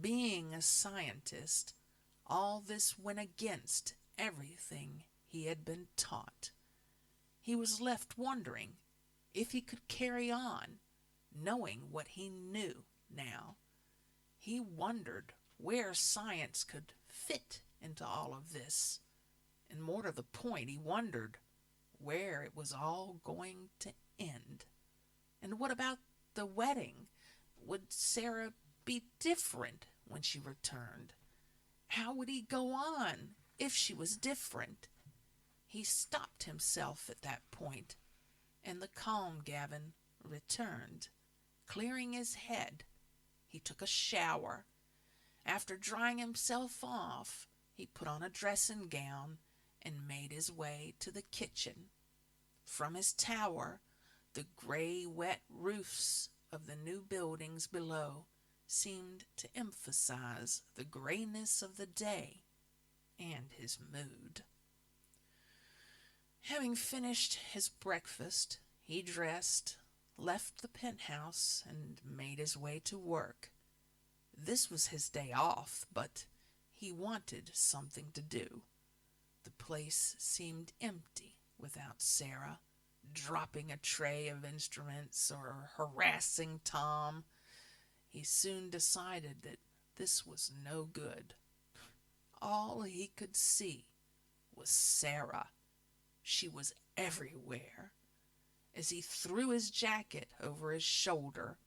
Being a scientist, all this went against everything he had been taught. He was left wondering if he could carry on, knowing what he knew now. He wondered where science could fit into all of this. And more to the point, he wondered where it was all going to end. And what about the wedding? Would Sarah be different when she returned? How would he go on if she was different? He stopped himself at that point, and the calm Gavin returned. Clearing his head, he took a shower. After drying himself off, he put on a dressing gown and made his way to the kitchen. From his tower, the gray, wet roofs of the new buildings below seemed to emphasize the grayness of the day and his mood. Having finished his breakfast, he dressed, left the penthouse, and made his way to work. This was his day off, but he wanted something to do. The place seemed empty without Sarah, dropping a tray of instruments or harassing Tom. He soon decided that this was no good. All he could see was Sarah. She was everywhere. As he threw his jacket over his shoulder,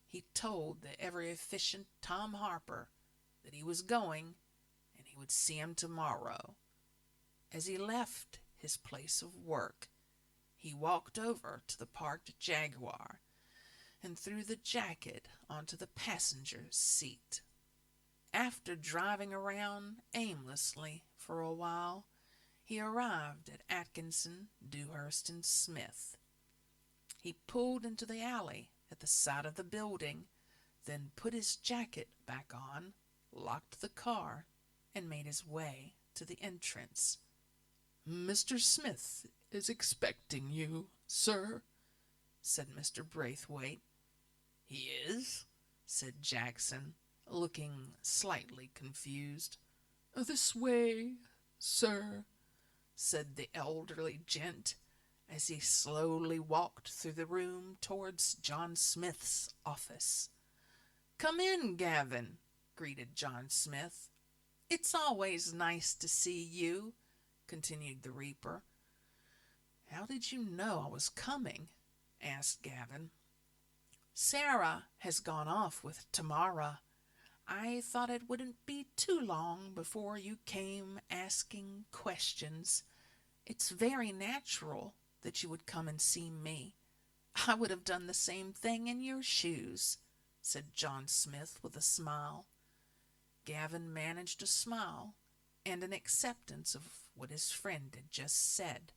he told the ever-efficient Tom Harper that he was going and he would see him tomorrow. As he left his place of work, he walked over to the parked Jaguar and threw the jacket onto the passenger's seat. After driving around aimlessly for a while, he arrived at Atkinson, Dewhurst, and Smith. He pulled into the alley at the side of the building, then put his jacket back on, locked the car, and made his way to the entrance. "Mr. Smith is expecting you, sir," said Mr. Braithwaite. "He is?" said Jackson, looking slightly confused. "This way, sir," said the elderly gent, as he slowly walked through the room towards John Smith's office. "Come in, Gavin," greeted John Smith. "It's always nice to see you," continued the reaper. "How did you know I was coming?" asked Gavin. "Sarah has gone off with Tamara. I thought it wouldn't be too long before you came asking questions. It's very natural that you would come and see me. I would have done the same thing in your shoes," said John Smith with a smile. Gavin managed a smile and an acceptance of what his friend had just said.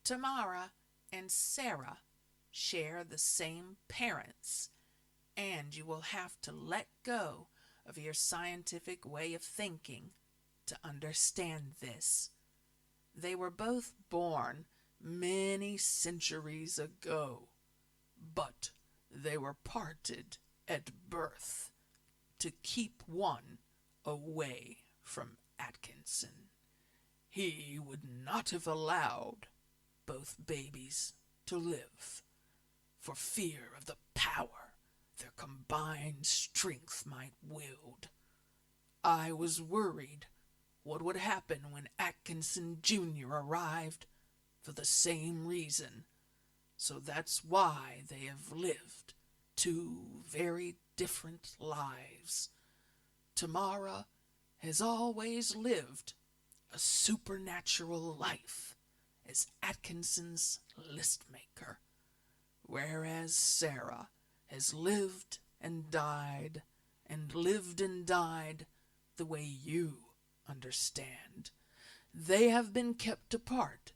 "Tamara and Sarah share the same parents, and you will have to let go of your scientific way of thinking to understand this. They were both born many centuries ago, but they were parted at birth to keep one away from Atkinson. He would not have allowed both babies to live, for fear of the power their combined strength might wield. I was worried what would happen when Atkinson Jr. arrived, for the same reason. So that's why they have lived two very different lives. Tamara has always lived a supernatural life as Atkinson's list maker, whereas Sarah has lived and died the way you understand. They have been kept apart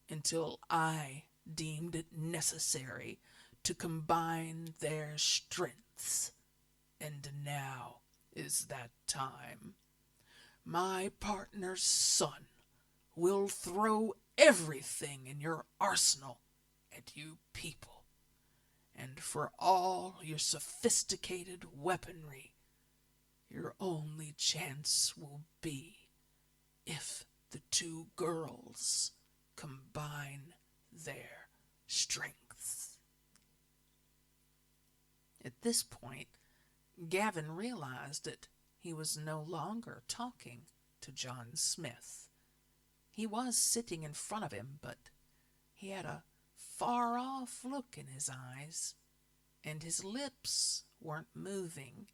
until I deemed it necessary to combine their strengths. And now is that time. My partner's son will throw everything in your arsenal at you people. And for all your sophisticated weaponry, your only chance will be if the two girls combine their strengths." At this point, Gavin realized that he was no longer talking to John Smith. He was sitting in front of him, but he had a far-off look in his eyes, and his lips weren't moving.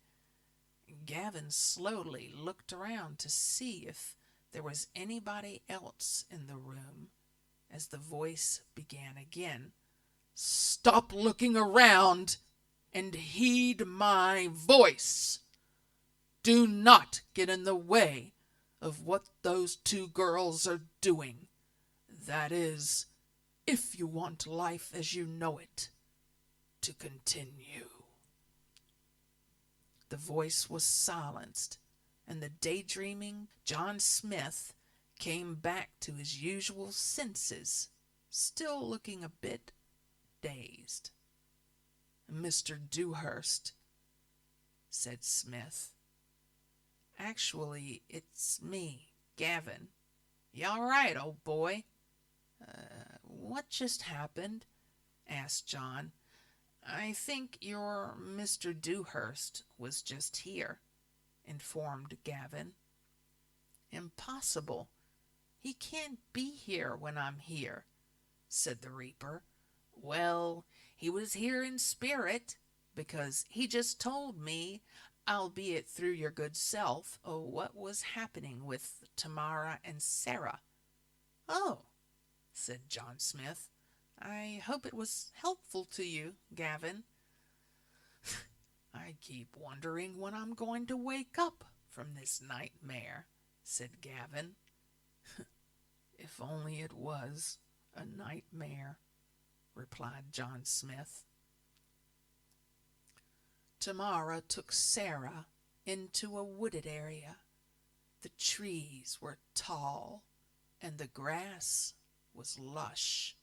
Gavin slowly looked around to see if there was anybody else in the room, as the voice began again. "Stop looking around and heed my voice. Do not get in the way of what those two girls are doing. That is, if you want life as you know it to continue." The voice was silenced, and the daydreaming John Smith came back to his usual senses, still looking a bit dazed. "Mr. Dewhurst," said Smith. "Actually, it's me, Gavin. You all right, old boy?" "What just happened?" asked John. "I think your Mr. Dewhurst was just here," informed Gavin. "Impossible. He can't be here when I'm here," said the reaper. "Well, he was here in spirit, because he just told me albeit through your good self, what was happening with Tamara and Sarah. Oh, said John Smith. I hope it was helpful to you, Gavin. I keep wondering when I'm going to wake up from this nightmare, said Gavin. If only it was a nightmare, replied John Smith. Tamara took Sarah into a wooded area. The trees were tall and the grass was lush.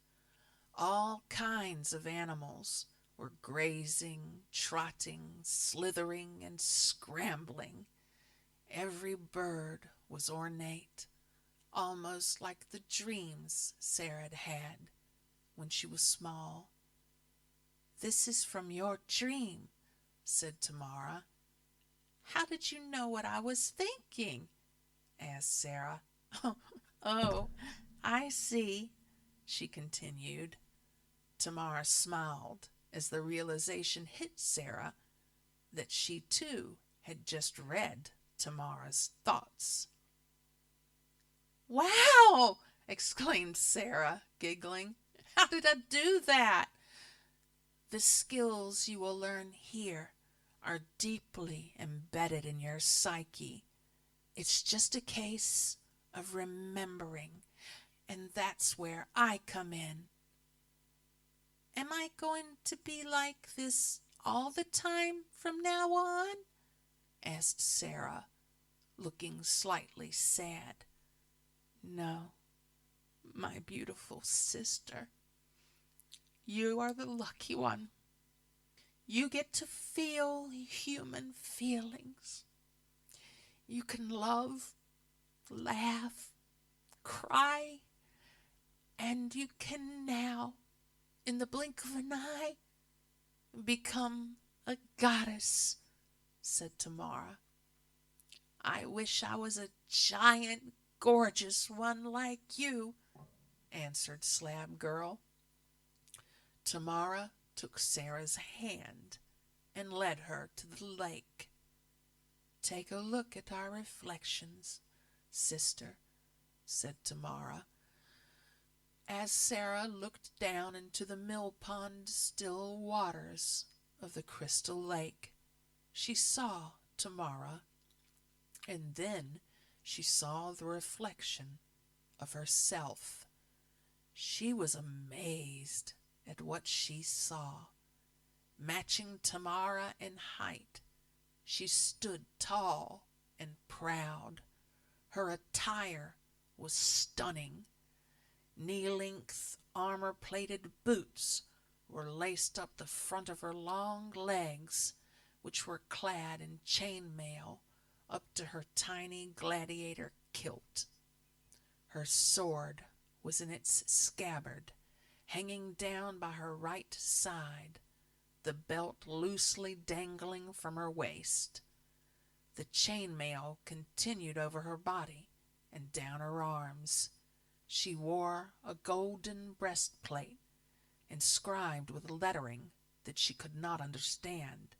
All kinds of animals were grazing, trotting, slithering, and scrambling. Every bird was ornate, almost like the dreams Sarah had had when she was small. This is from your dream, said Tamara. How did you know what I was thinking? Asked Sarah. Oh, I see, she continued. Tamara smiled as the realization hit Sarah that she too had just read Tamara's thoughts. Wow! Exclaimed Sarah, giggling. How did I do that? The skills you will learn here are deeply embedded in your psyche. It's just a case of remembering, and that's where I come in. Am I going to be like this all the time from now on? Asked Sarah, looking slightly sad. No, my beautiful sister. You are the lucky one. You get to feel human feelings. You can love, laugh, cry, and you can now, in the blink of an eye, become a goddess, said Tamara. I wish I was a giant, gorgeous one like you, answered Slab Girl. Tamara took Sarah's hand and led her to the lake. Take a look at our reflections, sister, said Tamara. As Sarah looked down into the mill-pond still waters of the crystal lake, she saw Tamara, and then she saw the reflection of herself. She was amazed at what she saw. Matching Tamara in height, she stood tall and proud. Her attire was stunning. Knee-length armor-plated boots were laced up the front of her long legs, which were clad in chainmail up to her tiny gladiator kilt. Her sword was in its scabbard, hanging down by her right side, the belt loosely dangling from her waist. The chainmail continued over her body and down her arms. She wore a golden breastplate, inscribed with lettering that she could not understand,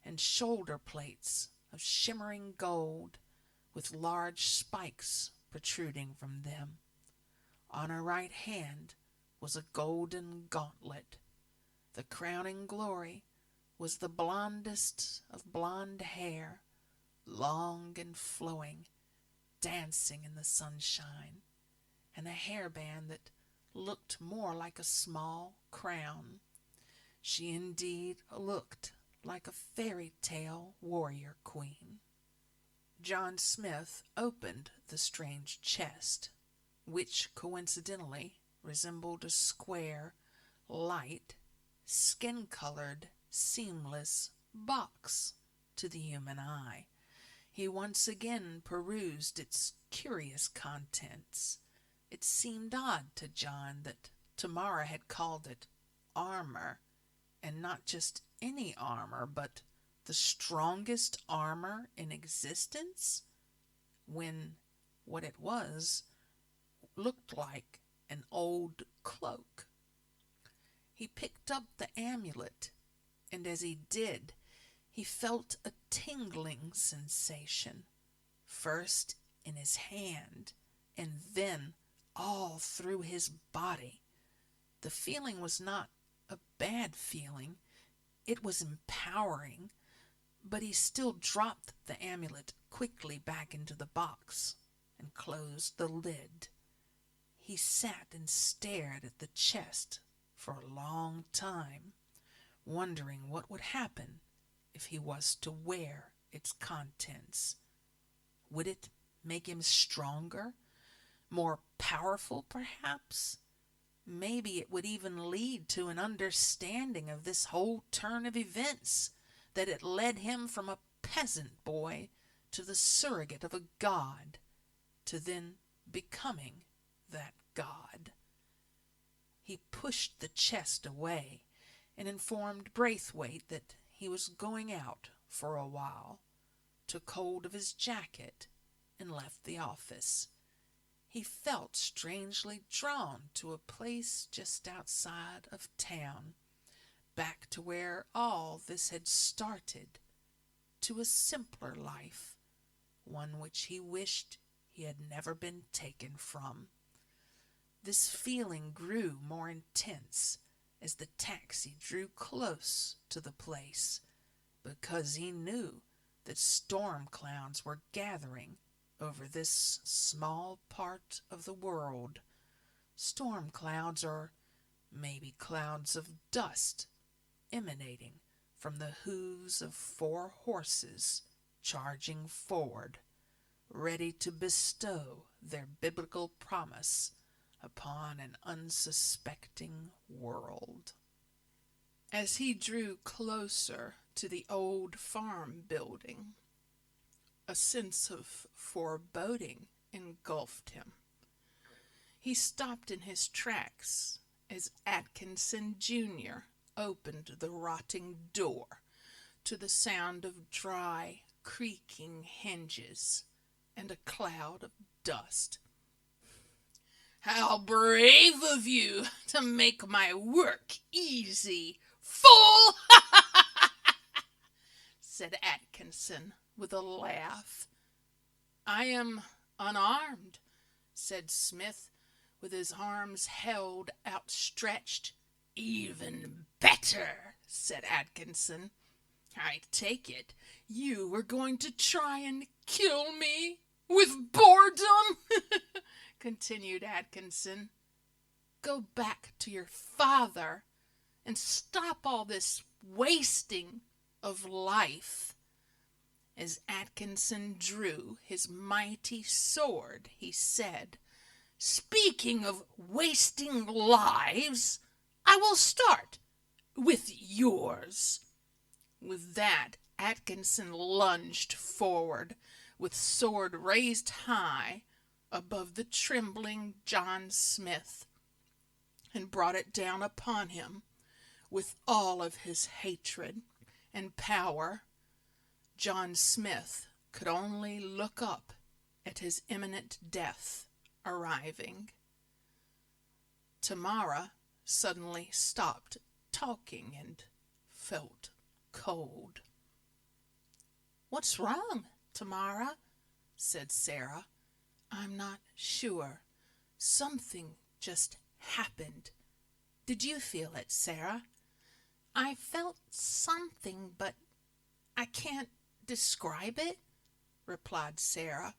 and shoulder plates of shimmering gold with large spikes protruding from them. On her right hand was a golden gauntlet. The crowning glory was the blondest of blonde hair, long and flowing, dancing in the sunshine, and a hairband that looked more like a small crown. She indeed looked like a fairy tale warrior queen. John Smith opened the strange chest, which coincidentally resembled a square, light, skin-colored, seamless box to the human eye. He once again perused its curious contents. It seemed odd to John that Tamara had called it armor, and not just any armor, but the strongest armor in existence, when what it was looked like an old cloak. He picked up the amulet, and as he did, he felt a tingling sensation, first in his hand and then all through his body. The feeling was not a bad feeling. It was empowering, but he still dropped the amulet quickly back into the box and closed the lid. He sat and stared at the chest for a long time, wondering what would happen if he was to wear its contents. Would it make him stronger? More powerful, perhaps? Maybe it would even lead to an understanding of this whole turn of events, that it led him from a peasant boy to the surrogate of a god, to then becoming that god. He pushed the chest away and informed Braithwaite that he was going out for a while, took hold of his jacket, and left the office. He felt strangely drawn to a place just outside of town, back to where all this had started, to a simpler life, one which he wished he had never been taken from. This feeling grew more intense as the taxi drew close to the place, because he knew that storm clouds were gathering over this small part of the world. Storm clouds, or maybe clouds of dust, emanating from the hooves of 4 horses charging forward, ready to bestow their biblical promise upon an unsuspecting world. As he drew closer to the old farm building, a sense of foreboding engulfed him. He stopped in his tracks as Atkinson Jr. opened the rotting door to the sound of dry, creaking hinges and a cloud of dust. "How brave of you to make my work easy, fool!" said Atkinson with a laugh. "I am unarmed," said Smith, with his arms held outstretched. "Even better," said Atkinson. "I take it you were going to try and kill me with boredom," continued Atkinson. "Go back to your father and stop all this wasting of life." As Atkinson drew his mighty sword, he said, "Speaking of wasting lives, I will start with yours." With that, Atkinson lunged forward, with sword raised high above the trembling John Smith, and brought it down upon him with all of his hatred and power. John Smith could only look up at his imminent death arriving. Tamara suddenly stopped talking and felt cold. "What's wrong, Tamara?" said Sarah. "I'm not sure. Something just happened. Did you feel it, Sarah?" "I felt something, but I can't describe it," replied Sarah.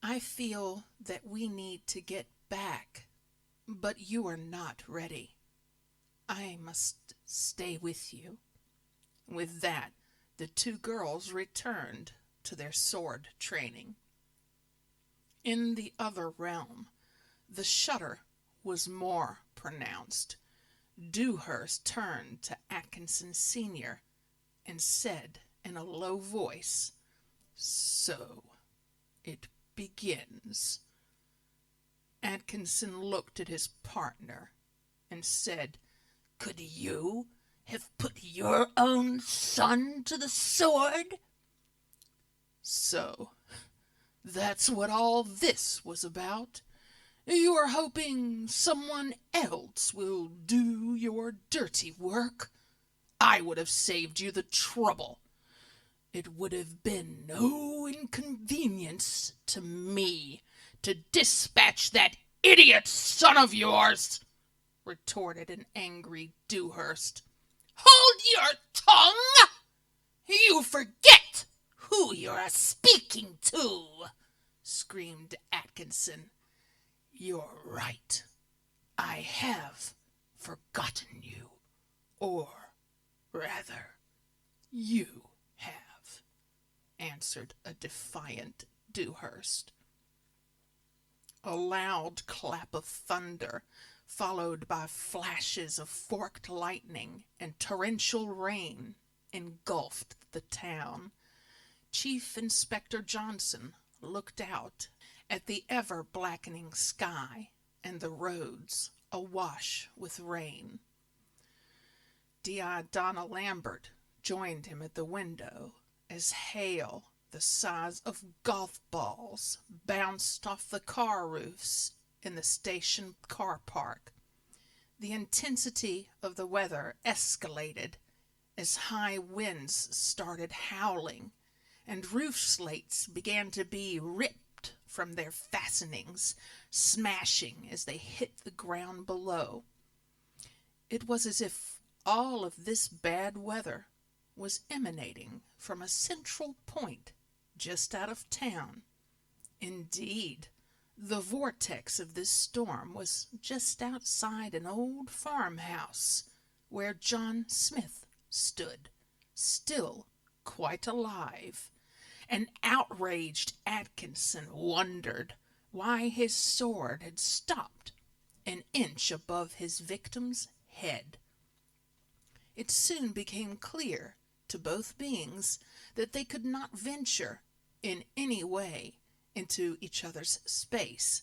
"I feel that we need to get back, but you are not ready. I must stay with you." With that, the 2 girls returned to their sword training. In the other realm, the shudder was more pronounced. Dewhurst turned to Atkinson Sr. and said in a low voice, "So it begins." Atkinson looked at his partner and said, "Could you have put your own son to the sword?" "So that's what all this was about? You are hoping someone else will do your dirty work? I would have saved you the trouble. It would have been no inconvenience to me to dispatch that idiot son of yours, retorted an angry Dewhurst. Hold your tongue! You forget who you're speaking to, screamed Atkinson. You're right. I have forgotten you, or rather, you have, answered a defiant Dewhurst. A loud clap of thunder, followed by flashes of forked lightning and torrential rain, engulfed the town. Chief Inspector Johnson looked out at the ever-blackening sky and the roads awash with rain. D.I. Donna Lambert joined him at the window as hail the size of golf balls bounced off the car roofs in the station car park. The intensity of the weather escalated as high winds started howling and roof slates began to be ripped from their fastenings, smashing as they hit the ground below. It was as if all of this bad weather was emanating from a central point just out of town. Indeed, the vortex of this storm was just outside an old farmhouse where John Smith stood, still quite alive. An outraged Atkinson wondered why his sword had stopped an inch above his victim's head. It soon became clear to both beings that they could not venture in any way into each other's space,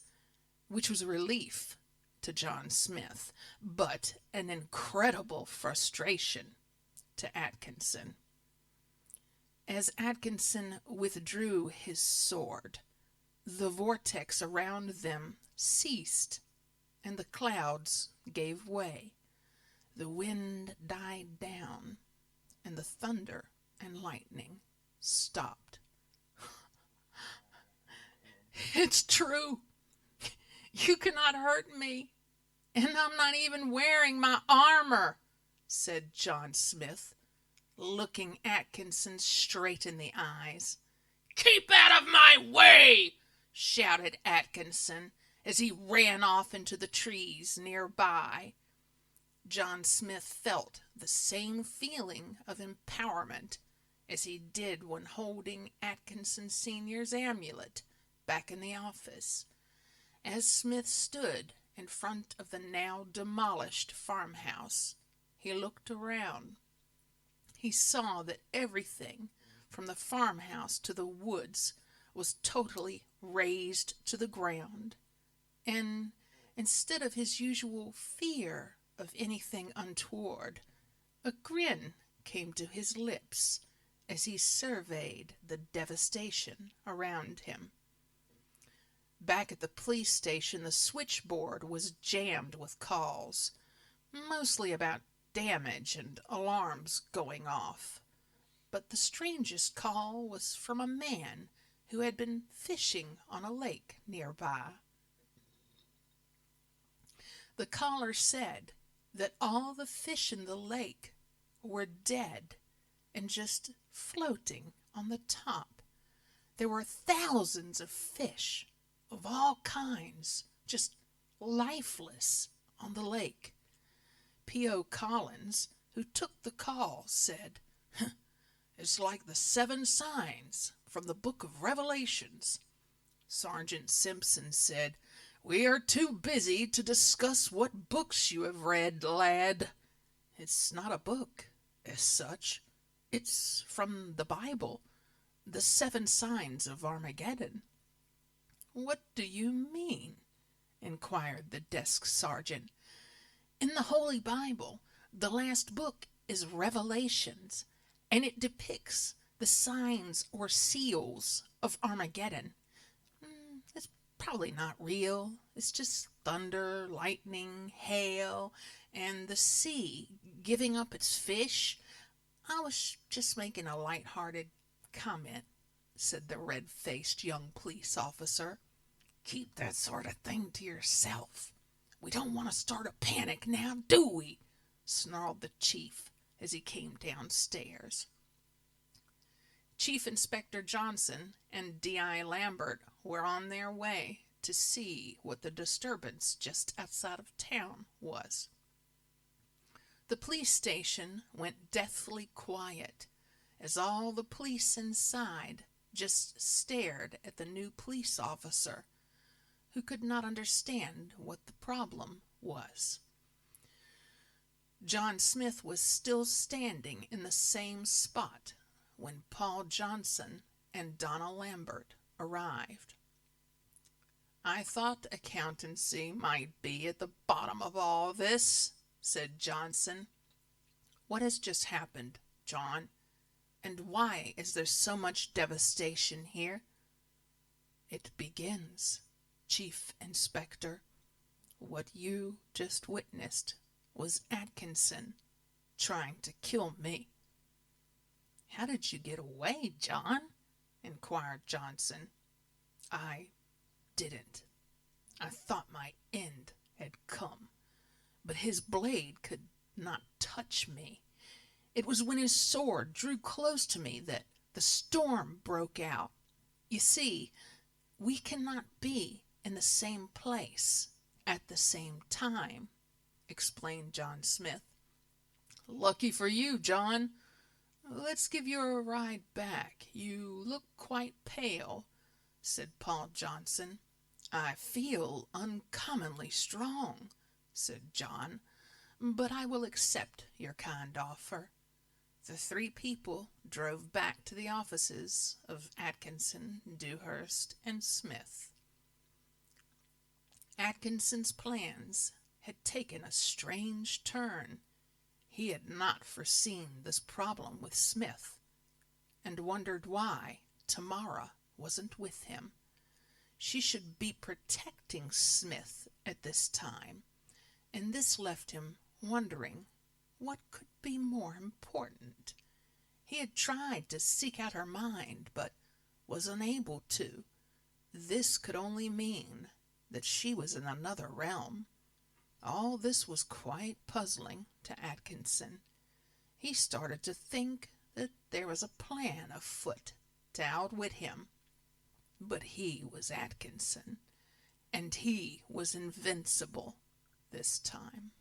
which was a relief to John Smith, but an incredible frustration to Atkinson. As Atkinson withdrew his sword, the vortex around them ceased, and the clouds gave way. The wind died down, and the thunder and lightning stopped. It's true. You cannot hurt me, and I'm not even wearing my armor, said John Smith, looking Atkinson straight in the eyes. Keep out of my way, shouted Atkinson as he ran off into the trees nearby. John Smith felt the same feeling of empowerment as he did when holding Atkinson Sr.'s amulet back in the office. As Smith stood in front of the now demolished farmhouse, he looked around. He saw that everything from the farmhouse to the woods was totally razed to the ground, and instead of his usual fear of anything untoward, a grin came to his lips as he surveyed the devastation around him. Back at the police station, the switchboard was jammed with calls, mostly about damage and alarms going off. But the strangest call was from a man who had been fishing on a lake nearby. The caller said that all the fish in the lake were dead and just floating on the top. There were thousands of fish of all kinds, just lifeless on the lake. P.O. Collins, who took the call, said, It's like the 7 signs from the book of Revelations. Sergeant Simpson said, We are too busy to discuss what books you have read, lad. It's not a book, as such. It's from the Bible, the 7 signs of Armageddon. What do you mean? Inquired the desk sergeant. In the Holy Bible, the last book is Revelations, and it depicts the signs or seals of Armageddon. It's probably not real. It's just thunder, lightning, hail, and the sea giving up its fish. I was just making a light-hearted comment," said the red-faced young police officer. "Keep that sort of thing to yourself. We don't want to start a panic now, do we?" snarled the chief as he came downstairs. Chief Inspector Johnson and D.I. Lambert were on their way to see what the disturbance just outside of town was. The police station went deathly quiet as all the police inside just stared at the new police officer, who could not understand what the problem was. John Smith was still standing in the same spot when Paul Johnson and Donna Lambert arrived. "I thought accountancy might be at the bottom of all this," said Johnson. "What has just happened, John? And why is there so much devastation here?" "It begins, Chief Inspector. What you just witnessed was Atkinson trying to kill me." "How did you get away, John?" inquired Johnson. "I didn't. I thought my end had come, but his blade could not touch me. It was when his sword drew close to me that the storm broke out. You see, we cannot be in the same place at the same time," explained John Smith. "Lucky for you, John. Let's give you a ride back. You look quite pale," said Paul Johnson. "I feel uncommonly strong," said John, "but I will accept your kind offer." The three people drove back to the offices of Atkinson, Dewhurst, and Smith. Atkinson's plans had taken a strange turn. He had not foreseen this problem with Smith, and wondered why Tamara wasn't with him. She should be protecting Smith at this time, and this left him wondering what could be more important. He had tried to seek out her mind, but was unable to. This could only mean that she was in another realm. All this was quite puzzling to Atkinson. He started to think that there was a plan afoot to outwit him. But he was Atkinson, and he was invincible this time.